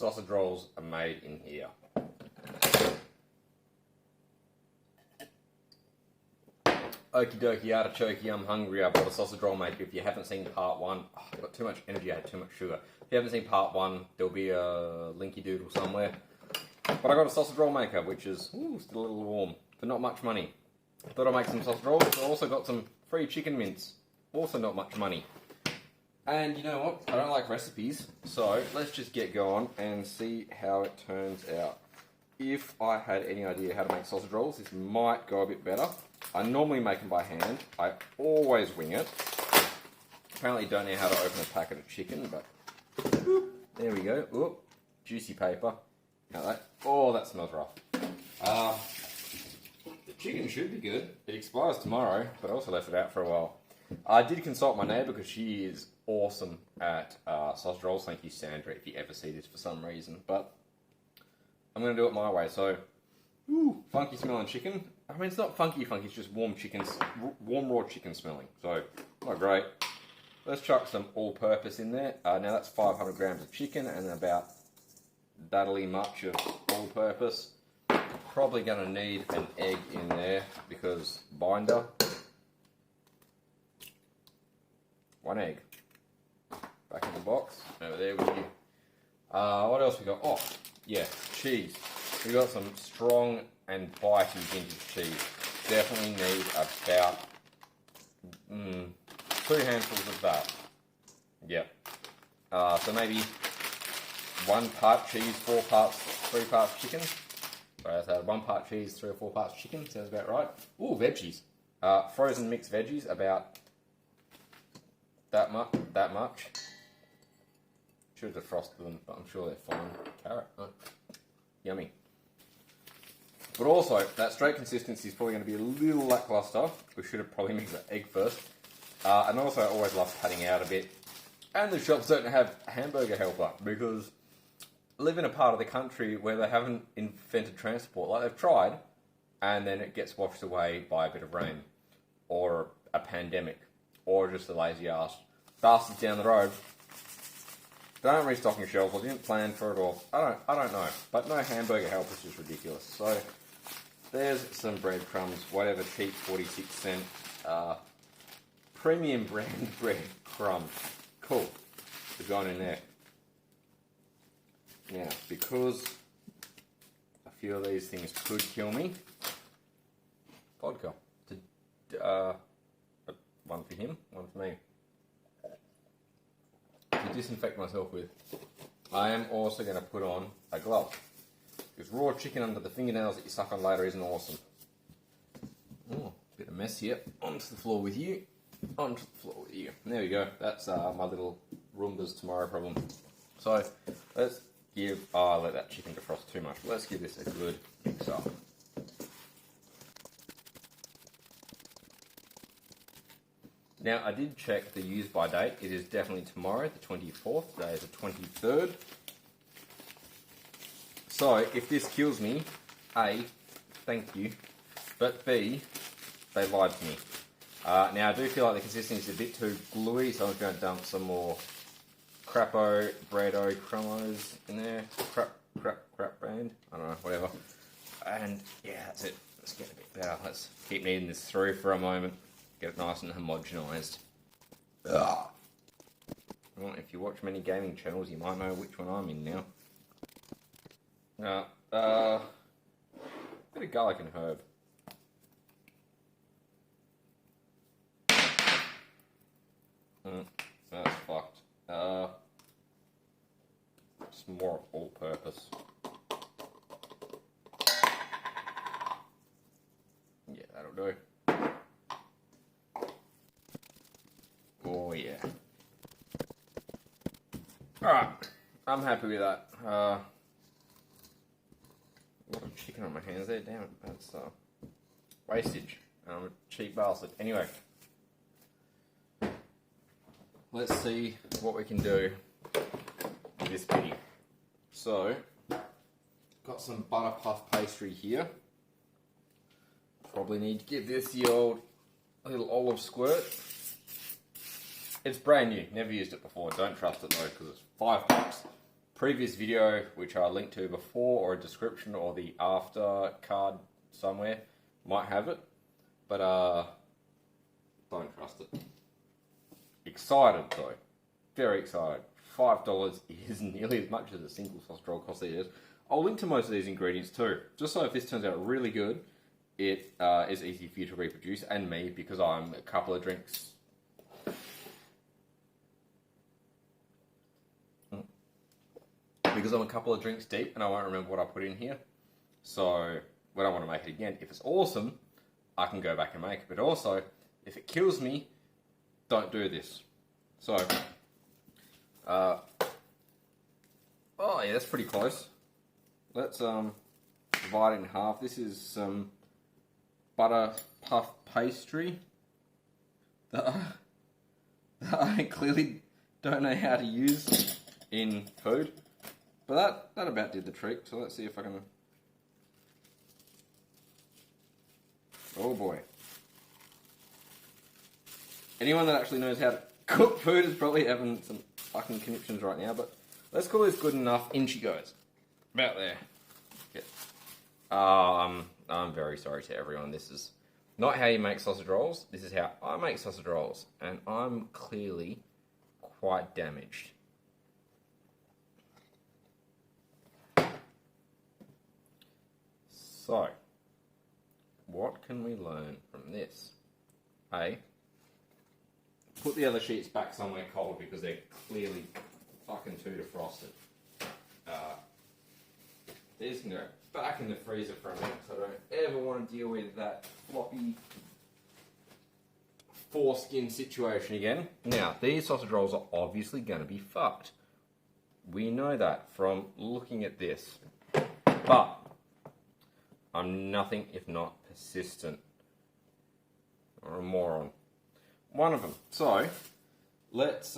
sausage rolls are made in here. Okie dokie, artichoke, I'm hungry. I bought a sausage roll maker. If you haven't seen part one, I've got too much energy, I had too much sugar. If you haven't seen part one, there'll be a linky doodle somewhere. But I got a sausage roll maker, which is still a little warm, for not much money. Thought I'd make some sausage rolls. I also got some free chicken mince, also not much money. And you know what? I don't like recipes, so let's just get going and see how it turns out. If I had any idea how to make sausage rolls, this might go a bit better. I normally make them by hand. I always wing it. Apparently don't know how to open a packet of chicken, but there we go. Oop, juicy paper. Now that, oh, that smells rough. The chicken should be good. It expires tomorrow, but I also left it out for a while. I did consult my neighbour because she is awesome at sausage rolls. Thank you, Sandra, if you ever see this for some reason. But I'm going to do it my way. So, funky smelling chicken. I mean, it's not funky, it's just warm raw chicken smelling. So, not great. Let's chuck some all-purpose in there. Now that's 500 grams of chicken and about that'll much of all-purpose. Probably going to need an egg in there because binder. 1 egg. Back in the box. Over there with you. What else we got? Oh, yeah, cheese. We got some strong and bitey vintage cheese. Definitely need about 2 handfuls of that. Yep. So maybe 1 part cheese, 3 parts chicken. So that's 1 part cheese, 3 or 4 parts chicken. Sounds about right. Ooh, veggies. Frozen mixed veggies, about that much. Should have defrosted them, but I'm sure they're fine. Carrot, oh, yummy. But also, that straight consistency is probably going to be a little lackluster. We should have probably mixed the egg first. And also, I always love cutting out a bit. And the shops don't have hamburger helper because I live in a part of the country where they haven't invented transport. Like they've tried, and then it gets washed away by a bit of rain, or a pandemic, or just a lazy ass bastards down the road. They aren't restocking shelves. I didn't plan for it all. I don't know. But no hamburger helper is just ridiculous. So there's some breadcrumbs, whatever cheap 46-cent premium brand breadcrumbs. Cool. They've gone in there. Now, because a few of these things could kill me, vodka. One for him, one for me. To disinfect myself with. I am also going to put on a glove. Because raw chicken under the fingernails that you suck on later isn't awesome. Oh, bit of mess here. Onto the floor with you. Onto the floor with you. There we go. That's my little Roomba's tomorrow problem. So, let's give... I let that chicken defrost too much. Let's give this a good mix up. Now, I did check the use by date. It is definitely tomorrow, the 24th. Today is the 23rd. So, if this kills me, A, thank you, but B, they lied to me. Now, I do feel like the consistency is a bit too gluey, so I'm going to dump some more Crappo, Breado, Crummos in there. Crap brand. I don't know, whatever. And, yeah, that's it. Let's get a bit better. Let's keep kneading this through for a moment. Get it nice and homogenised. Well, if you watch many gaming channels, you might know which one I'm in now. Bit of garlic and herb. That's fucked. Just more of all-purpose. Yeah, that'll do. Oh yeah. Alright, I'm happy with that. A lot of chicken on my hands there, damn it. That's wastage. I'm a cheap bastard. Anyway, let's see what we can do with this bitty. So, got some butter puff pastry here. Probably need to give this the old little olive squirt. It's brand new, never used it before. Don't trust it though, because it's $5. previous video, which I'll link to before, or a description, or the after card somewhere, might have it. But don't trust it. Excited though, very excited. $5 is nearly as much as a single sausage roll costs these days. I'll link to most of these ingredients too, just so if this turns out really good, it is easy for you to reproduce, and me, because I'm a couple of drinks. Because I'm a couple of drinks deep and I won't remember what I put in here. So when I want to make it again, if it's awesome, I can go back and make it. But also, if it kills me, don't do this. So, oh yeah, that's pretty close. Let's divide it in half. This is some butter puff pastry that I clearly don't know how to use in food. But that about did the trick, so let's see if I can... Oh boy. Anyone that actually knows how to cook food is probably having some fucking conniptions right now, but let's call this good enough. In she goes. About there. Yeah. I'm very sorry to everyone. This is not how you make sausage rolls. This is how I make sausage rolls, and I'm clearly quite damaged. So, what can we learn from this? A, put the other sheets back somewhere cold because they're clearly fucking too defrosted. These can go back in the freezer for a minute, so I don't ever want to deal with that floppy foreskin situation again. Now, these sausage rolls are obviously going to be fucked. We know that from looking at this. But I'm nothing if not persistent. Or a moron. One of them. So, let's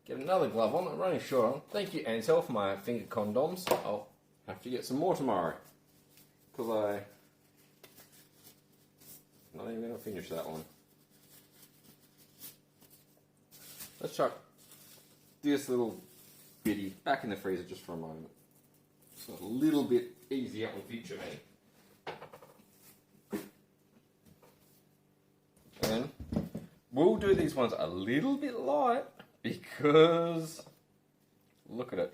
get another glove on. I'm running short on. Thank you, Ansel, for my finger condoms. I'll have to get some more tomorrow. Because I'm not even going to finish that one. Let's chuck this little bitty back in the freezer just for a moment. So a little bit easier on future me. And we'll do these ones a little bit light because look at it.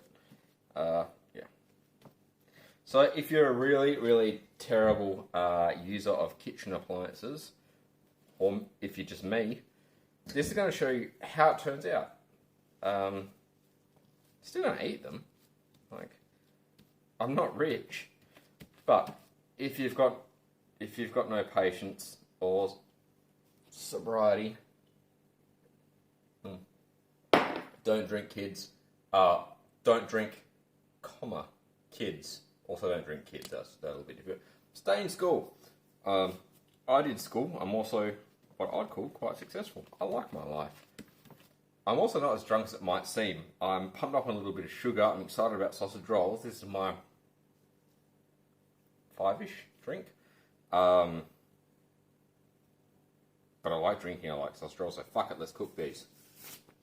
Yeah. So if you're a really, really terrible user of kitchen appliances, or if you're just me, this is going to show you how it turns out. Still going to eat them. Like, I'm not rich, but if you've got no patience or sobriety, don't drink, kids. Don't drink, kids. Also, don't drink, kids. That's a little bit difficult. Stay in school. I did school. I'm also what I'd call quite successful. I like my life. I'm also not as drunk as it might seem. I'm pumped up on a little bit of sugar. I'm excited about sausage rolls. This is my 5-ish drink. But I like drinking, I like sausage rolls, so fuck it, let's cook these.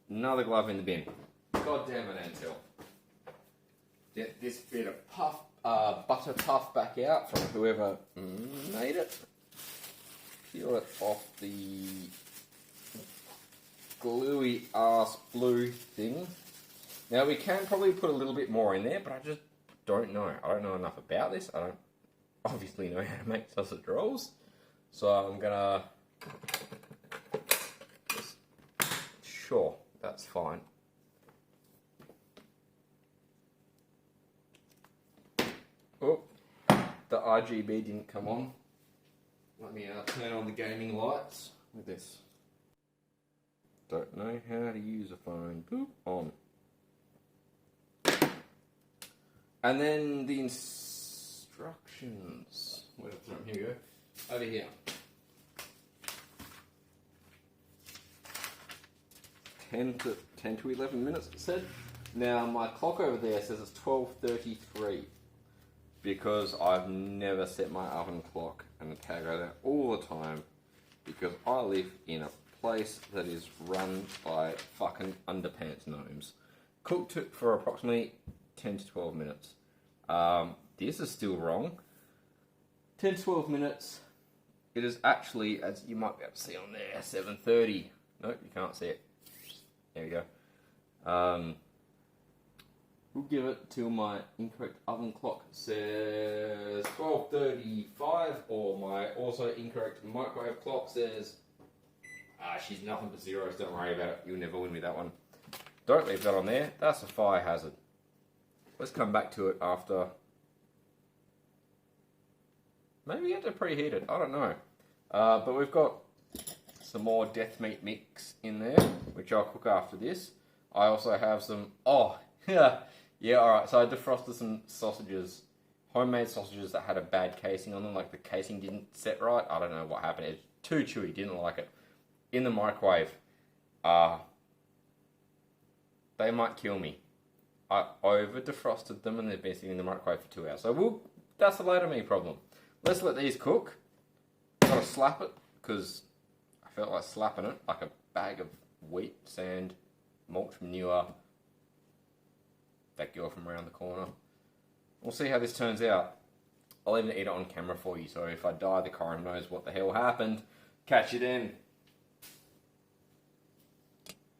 Another glove in the bin. God damn it, Antil. Get this bit of butter puff back out from whoever made it. Peel it off the gluey ass blue thing. Now we can probably put a little bit more in there, but I just don't know. I don't know enough about this. I don't obviously know how to make sausage rolls. So I'm gonna sure, that's fine. Oh, the RGB didn't come on. Let me turn on the gaming lights with this. Don't know how to use a phone. Boop, on. And then the instructions. Where did I put them? Here we go. Over here. 10 to 11 minutes, it said. Now, my clock over there says it's 12:33 because I've never set my oven clock and the tag over there all the time because I live in a place that is run by fucking underpants gnomes cooked it for approximately 10 to 12 minutes. This is still wrong. 10 to 12 minutes. It is actually, as you might be able to see on there, 7:30. Nope, you can't see it. There we go. We'll give it till my incorrect oven clock says 12:35, or my also incorrect microwave clock says, she's nothing but zeros, don't worry about it, you'll never win me that one. Don't leave that on there, that's a fire hazard. Let's come back to it after. Maybe get it preheated, I don't know. But we've got some more death meat mix in there, which I'll cook after this. I also have some, yeah, alright, so I defrosted some sausages, homemade sausages that had a bad casing on them, like the casing didn't set right. I don't know what happened, it's too chewy, didn't like it. In the microwave. They might kill me. I over defrosted them and they've been sitting in the microwave for 2 hours. So that's a later me problem. Let's let these cook. Gotta slap it, because I felt like slapping it, like a bag of wheat, sand, mulch, manure. That girl from around the corner. We'll see how this turns out. I'll even eat it on camera for you, so if I die, the coroner knows what the hell happened. Catch you then.